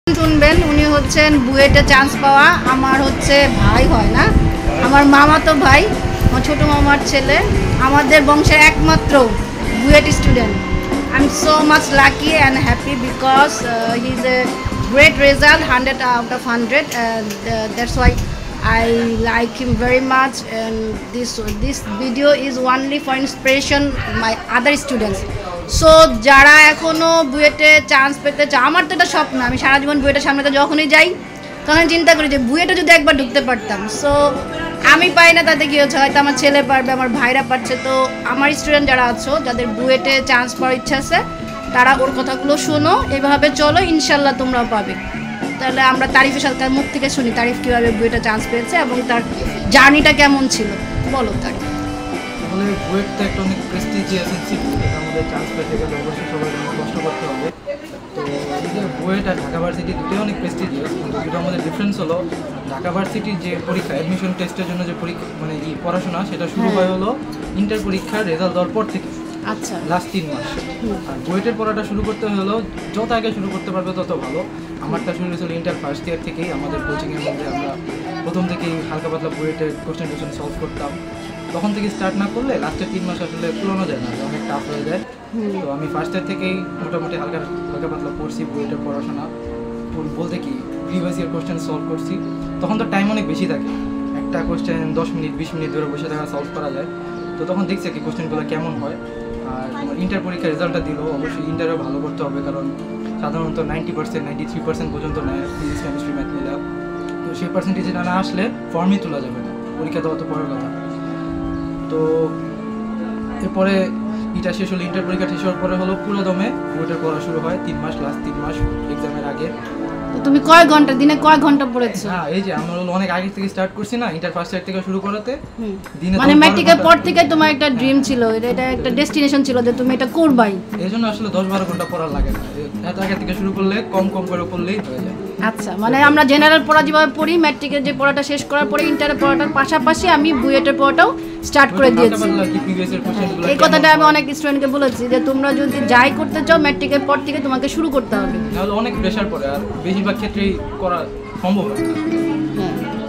শুনবেন উনি হচ্ছেন বুয়েটে চান্স পাওয়া আমার হচ্ছে ভাই হয় না আমার মামাতো ভাই আমার ছোটো মামার ছেলে আমাদের বংশের একমাত্র BUET student I am so much lucky and happy because he is a great result 100 out of 100 and that's why I like him very much and this video is only for inspiration my other students so যারা এখনও বুয়েটে chance পেতে চায় আমার তো এটা স্বপ্ন আমি সারা জীবন বুয়েটের সামনে যখনই যাই তখন চিন্তা করি যে বুয়েটে যদি একবার ঢুকতে পারতাম সো আমি পাই না তাতে কী হচ্ছে হয়তো আমার ছেলে পারবে আমার ভাইরা পারছে তো আমার স্টুডেন্ট যারা আছো যাদের বুয়েটে চান্স পাওয়ার ইচ্ছা আছে তারা ওর কথাগুলো শোনো এভাবে চলো ইনশাল্লাহ তোমরাও পাবে তাহলে আমরা তারিফের সাথে তার মুখ থেকে শুনি তারিফ কীভাবে বুয়েটে চান্স পেয়েছে এবং তার জার্নিটা কেমন ছিল বলো তার আসলে বুয়েটটা একটা অনেক প্রেস্টিজিয়াস ইনস্টিটিউট আমাদের চান্স পেতে গেলে অবশ্যই সবাই অনেক কষ্ট করতে হবে তো এই যে বুয়েট আর ঢাকা ভার্সিটি দুটোই অনেক প্রেস্টিজিয়াস কিন্তু দুটো আমাদের ডিফারেন্স হলো ঢাকা ভার্সিটির যে পরীক্ষা অ্যাডমিশন টেস্টের জন্য যে পরীক্ষা মানে এই পড়াশোনা সেটা শুরু হয় হলো ইন্টার পরীক্ষার রেজাল্ট দেওয়ার পর থেকে আচ্ছা লাস্ট 3 মাস আর বুয়েটের পড়াটা শুরু করতে হলো যত আগে শুরু করতে পারবে তত ভালো আমারটা শুরু হয়েছিল ইন্টার ফার্স্ট ইয়ার থেকেই আমাদের কোচিংয়ের মধ্যে আমরা প্রথম থেকেই হালকা পাতলা বুয়েটের কোশ্চেন টোশ্চেন সলভ করতাম তখন থেকে স্টার্ট না করলে লাস্টের 3 মাস আসলে পুরোনো যায় না অনেক টাফ হয়ে যায় তো আমি ফার্স্ট ইয়ার থেকেই মোটামুটি হালকা পাতলা পড়ছি বুয়েটের পড়াশোনা বলতে কি প্রিভিয়াস ইয়ার কোশ্চেন সলভ করছি তখন তো টাইম অনেক বেশি থাকে একটা কোশ্চেন 10 মিনিট 20 মিনিট ধরে বসে থাকা সলভ করা যায় তো তখন দেখছি কি কোশ্চেনগুলো কেমন হয় আর ইন্টার পরীক্ষার রেজাল্টটা দিল অবশ্যই ইন্টারও ভালো করতে হবে কারণ সাধারণত 90% 93% পর্যন্ত নেয় ফিজিক্স কেমিস্ট্রি ম্যাথ মিলে তো সেই পার্সেন্টেজটা না আসলে ফর্মই তোলা যাবে না পরীক্ষা দেওয়া তো পরের কথা তো এরপরে এটা শেষ হলো ইন্টার পরীক্ষা শেষ হওয়ার পরে হলো পুরো দমে বুয়েটের পড়া শুরু হয় 3 মাস লাস্ট 3 মাস এক্সামের আগে তো তুমি কয় ঘন্টা দিনে কয় ঘন্টা পড়েছো হ্যাঁ এই যে আমরা হলো অনেক আগে থেকে স্টার্ট করছি না ইন্টার ফার্স্ট ইয়ার থেকে শুরু করাতে দিনে মানে ম্যাট্রিকের পর থেকে তোমার একটা ড্রিম ছিল এটা একটা ডেস্টিনেশন ছিল যে তুমি এটা করবাই এইজন্য আসলে 10-12 ঘন্টা পড়া লাগে না এত আগে থেকে শুরু করলে কম করে পড়লেই হয়ে যায় আচ্ছা মানে আমরা জেনারেল পড়া যেভাবে পড়ি ম্যাট্রিকের যে পড়াটা শেষ করার পরে ইন্টারের পড়াটার পাশাপাশি আমি বুয়েটের পড়াটাও স্টার্ট করে দিয়েছি এই কথাটা আমি অনেক স্টুডেন্টকে বলেছি যে তোমরা যদি যাই করতে চাও ম্যাট্রিকের পর থেকে তোমাকে শুরু করতে হবে নাহলে অনেক প্রেশার পড়ে আর বেশিরভাগ ক্ষেত্রেই করা সম্ভব হয় না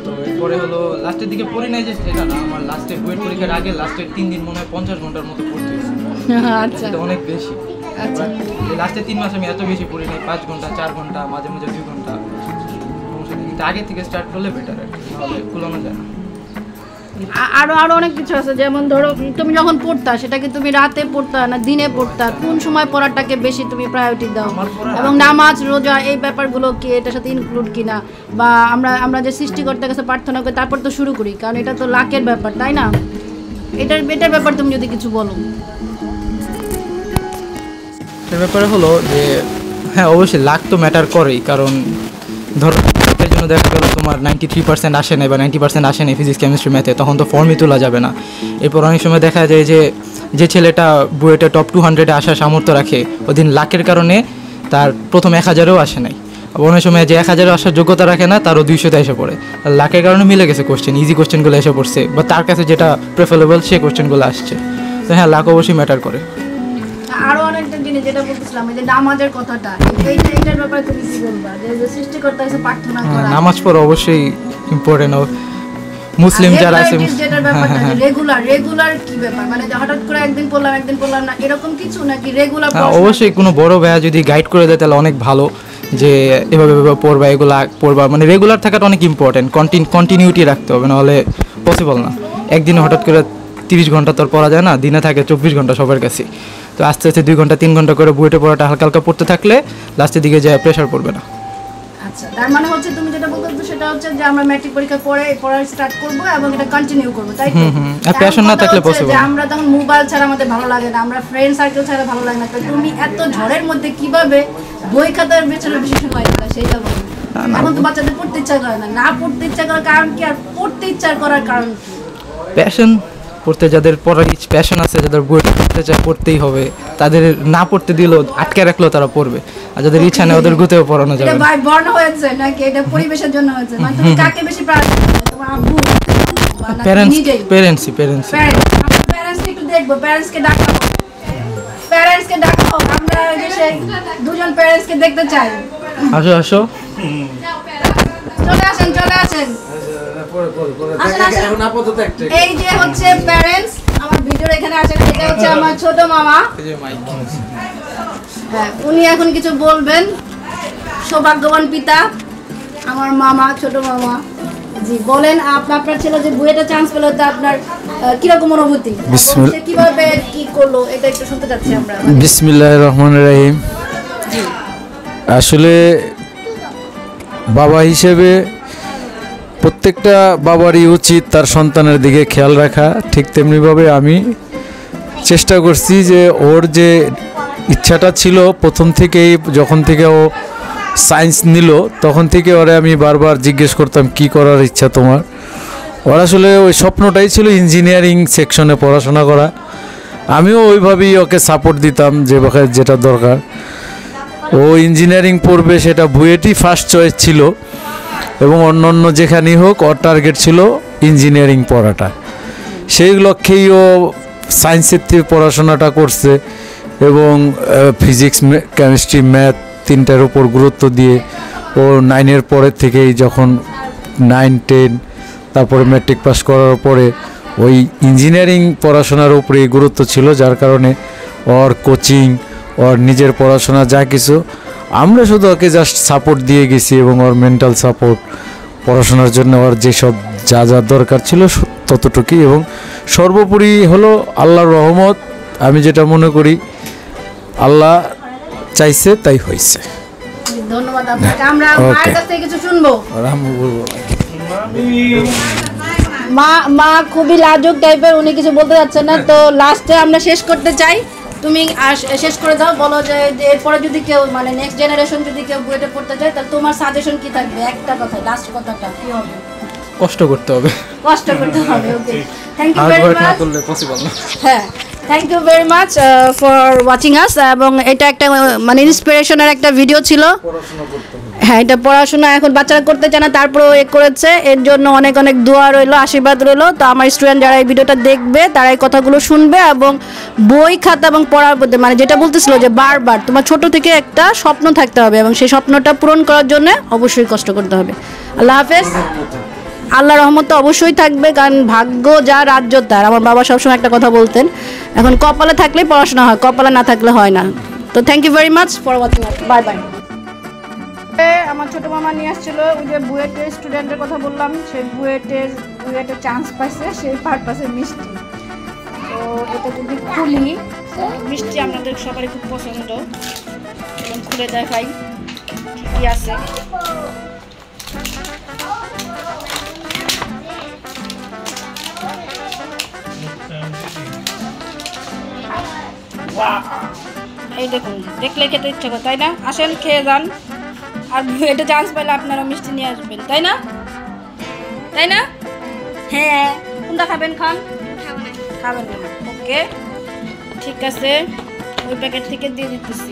তো এরপরে হলো লাস্টের দিকে পড়ি নাই যে সেটা না আমার লাস্টে বুয়েট পরীক্ষার আগে লাস্টের 3 দিন মনে হয় 50 ঘন্টার মতো পড়তে হয়েছে আচ্ছা এটা অনেক বেশি আচ্ছা লাস্টের 3 মাস আমি এত বেশি পড়ি নাই 5 ঘন্টা 4 ঘন্টা মাঝে মাঝে 2 ঘন্টা কিন্তু আগে থেকে স্টার্ট করলে বেটার আর নাহলে কুলানো যায় না আরো অনেক কিছু আছে যেমন ধরো তুমি যখন পড়তা সেটা কি তুমি রাতে পড়তা না দিনে পড়তা কোন সময় পড়াটাকে বেশি তুমি প্রায়োরিটি দাও এবং নামাজ রোজা এই ব্যাপারগুলো কি এটার সাথে ইনক্লুড কিনা বা আমরা যে সৃষ্টিকর্তার কাছে প্রার্থনা করি তারপর তো শুরু করি কারণ এটা তো লাকের ব্যাপার তাই না এটার ব্যাপার তুমি যদি কিছু বলো এর ব্যাপারে হলো যে হ্যাঁ অবশ্যই লাক তো ম্যাটার করেই কারণ ধরো এর জন্য দেখা গেল তোমার 93% আসে না বা 90% আসে না ফিজিক্স কেমিস্ট্রি ম্যাথে তখন তো ফর্মই তোলা যাবে না এরপর অনেক সময় দেখা যায় যে ছেলেটা বুয়েটে টপ 200-এ আসার সামর্থ্য রাখে ওদিন লাকের কারণে তার প্রথম 1000-এও আসে নাই আবার অনেক সময় যে 1000-এও আসার যোগ্যতা রাখে না তারও 200-তে এসে পড়ে আর লাকের কারণে মিলে গেছে কোশ্চেন ইজি কোশ্চেনগুলো এসে পড়ছে বা তার কাছে যেটা প্রেফারেবল সেই কোশ্চেনগুলো আসছে তো হ্যাঁ লাক অবশ্যই ম্যাটার করে আরো অনেকটা জিনিস যেটা বলতেছিলাম এই যে নামাজের কথাটা এইটার ব্যাপারে তুমি কি বলবা যে সৃষ্টিকর্তার কাছে প্রার্থনা করা নামাজ পড়া অবশ্যই ইম্পর্টেন্ট মুসলিম যারা আছে যেটার ব্যাপারটা রেগুলার কি ব্যাপার মানে হঠাৎ করে একদিন পড়লাম না এরকম কিছু নাকি রেগুলার অবশ্যই কোনো বড় ভাইয়া যদি গাইড করে দেয় তাহলে অনেক ভালো যে এভাবে পড়বা এগুলা পড়বা মানে রেগুলার থাকাটা অনেক ইম্পর্টেন্ট কন্টিনিউটি রাখতে হবে নাহলে পসিবল না একদিনে হঠাৎ করে 30 ঘন্টা তোর পড়া যায় না দিনে থাকে 24 ঘন্টা সবার কাছে তো আস্তে আস্তে 2 ঘন্টা 3 ঘন্টা করে বুয়েটে পড়াটা হালকা হালকা পড়তে থাকলে লাস্টের দিকে যায় প্রেশার পড়বে না আচ্ছা তার মানে হচ্ছে তুমি যেটা বলছো সেটা হচ্ছে যে আমরা ম্যাট্রিক পরীক্ষা পরে পড়া স্টার্ট করব এবং এটা কন্টিনিউ করব তাই তো আর প্যাশন না থাকলে পসিবল যে আমরা তখন মোবাইল ছাড়া আমাদের ভালো লাগে না আমরা ফ্রেন্ড সার্কেল ছাড়া ভালো লাগে না তো তুমি এত ঝড়ের মধ্যে কিভাবে বই খাতার পেছনে বেশি সময় দিলা সেটা বলো এখন তো বাচ্চাদের পড়তে ইচ্ছা করে না পড়তে ইচ্ছা করার কারণ কি আর পড়তে ইচ্ছা করার কারণ কি প্যাশন পড়তে যাদের পড়ার প্যাশন আছে যাদের বই পড়তে চায় পড়তেই হবে তাদের না পড়তে দিলেও আটকে রাখলেও তারা পড়বে আর যাদের ইচ্ছা নেই ওদের গুতেও পড়ানো যাবে এটা ভাই বর্ণ হয়েছে নাকি এটা পরিবেশের জন্য হয়েছে মানে তুমি কাকে বেশি প্রায়োরিটি দাও তোমার আব্বু প্যারেন্টস একটু দেখবো প্যারেন্টসকে ডাকা হোক আমরা সেই দুজন প্যারেন্টসকে দেখতে চাই আসো চলে আসেন চলে আসেন। আসেন, আসেন। এখন আপাতত একটা এই যে হচ্ছে প্যারেন্টস আমার ভিডিওর এখানে আছেন, এটা হচ্ছে আমার ছোট মামা। এই যে মাইক। হ্যাঁ, উনি এখন কিছু বলবেন। সৌভাগ্যবান পিতা আমার মামা, ছোট মামা। জি বলেন, আপনার ছেলে যে বুয়েটে চান্স পেলো তা আপনার কিরকম অনুভূতি, এবং সে কিভাবে কি করলো এটা একটু শুনতে চাচ্ছি আমরা। বিসমিল্লাহির রহমানির রহিম। আসলে বাবা হিসেবে প্রত্যেকটা বাবারই উচিত তার সন্তানের দিকে খেয়াল রাখা। ঠিক তেমনিভাবে আমি চেষ্টা করছি যে ওর যে ইচ্ছাটা ছিল প্রথম থেকেই, যখন থেকে ও সায়েন্স নিল তখন থেকে ওরে আমি বারবার জিজ্ঞেস করতাম কি করার ইচ্ছা তোমার। ওর আসলে ওই স্বপ্নটাই ছিল ইঞ্জিনিয়ারিং সেকশনে পড়াশোনা করা। আমিও ওইভাবেই ওকে সাপোর্ট দিতাম যেটা দরকার। ও ইঞ্জিনিয়ারিং পড়বে, সেটা বুয়েটই ফার্স্ট চয়েস ছিল, এবং অন্য অন্য যেখানেই হোক ওর টার্গেট ছিল ইঞ্জিনিয়ারিং পড়াটা। সেই লক্ষ্যেই ও সায়েন্সের থেকে পড়াশোনাটা করছে, এবং ফিজিক্স, কেমিস্ট্রি, ম্যাথ তিনটার উপর গুরুত্ব দিয়ে ও 9-এর পরের থেকেই, যখন 9, 10 তারপরে ম্যাট্রিক পাস করার পরে ওই ইঞ্জিনিয়ারিং পড়াশোনার উপরেই গুরুত্ব ছিল, যার কারণে ওর কোচিং, ওর নিজের পড়াশোনা যা কিছু আমরা শুধু ওকে জাস্ট সাপোর্ট দিয়ে গেছি, এবং ওর মেন্টাল সাপোর্ট, পড়াশোনার জন্য ওর যেসব যা যা দরকার ছিল ততটুকুই। এবং সর্বোপরি হলো আল্লাহর রহমত। আমি যেটা মনে করি আল্লাহ চাইছে তাই হয়েছে। ধন্যবাদ আপনাকে। আমরা মায়ের কাছ থেকে কিছু শুনবো। মা খুবই লাজুক টাইপের, উনি কিছু বলতে যাচ্ছেন না, তো লাস্টে আমরা শেষ করতে চাই। তুমি শেষ করে দাও, বলো যে এরপরে যদি কেউ মানে নেক্সট জেনারেশন যদি কেউ বুয়েটে পড়তে চায় তাহলে তোমার সাজেশন কি থাকবে? একটা কথা, লাস্ট কথাটা কি হবে? কষ্ট করতে হবে, কষ্ট করতে হবে। Okay, thank you very hard work না মাচ। করলে পসিবল না। হ্যাঁ, thank you very much for watching us. এবং এটা একটা মানে ইন্সপিরেশনের একটা ভিডিও ছিল। হ্যাঁ, এটা পড়াশোনা এখন বাচ্চারা করতে চায় না, তারপরেও এ করেছে, এর জন্য অনেক অনেক দোয়া রইলো, আশীর্বাদ রইলো। তো আমার স্টুডেন্ট যারা এই ভিডিওটা দেখবে তারা এই কথাগুলো শুনবে, এবং বই খাতা এবং পড়ার মধ্যে মানে যেটা বলতেছিল যে বারবার তোমার ছোট থেকে একটা স্বপ্ন থাকতে হবে, এবং সেই স্বপ্নটা পূরণ করার জন্য অবশ্যই কষ্ট করতে হবে। আল্লাহ হাফেজ। আল্লাহ রহমত তো অবশ্যই থাকবে, কারণ ভাগ্য যা রাজ্য তার। আমার বাবা সবসময় একটা কথা বলতেন, এখন কপালে থাকলেই পড়াশোনা হয়, কপালে না থাকলে হয় না। তো thank you very much for watching us. Bye bye. আমার ছোট মামা নিয়ে আসছিল ওই যে বুয়েটের স্টুডেন্টের কথা বললাম, সেই বুয়েটে চান্স পাইছে, সেই পারপাসে মিষ্টি। তো এটা যদি খুলি, মিষ্টি আপনাদের সবারই খুব পছন্দ, খুলে দেখাই কি আছে। এই দেখুন, দেখলে খেতে ইচ্ছা করে, তাই না? আসেন, খেয়ে যান, আর এটা চান্স পেলে আপনারা মিষ্টি নিয়ে আসবেন, তাই না? তাই না? হ্যাঁ, কোনটা খাবেন? খাবেন না? ওকে, ঠিক আছে, ওই প্যাকেট থেকে দিয়ে দিতেছি।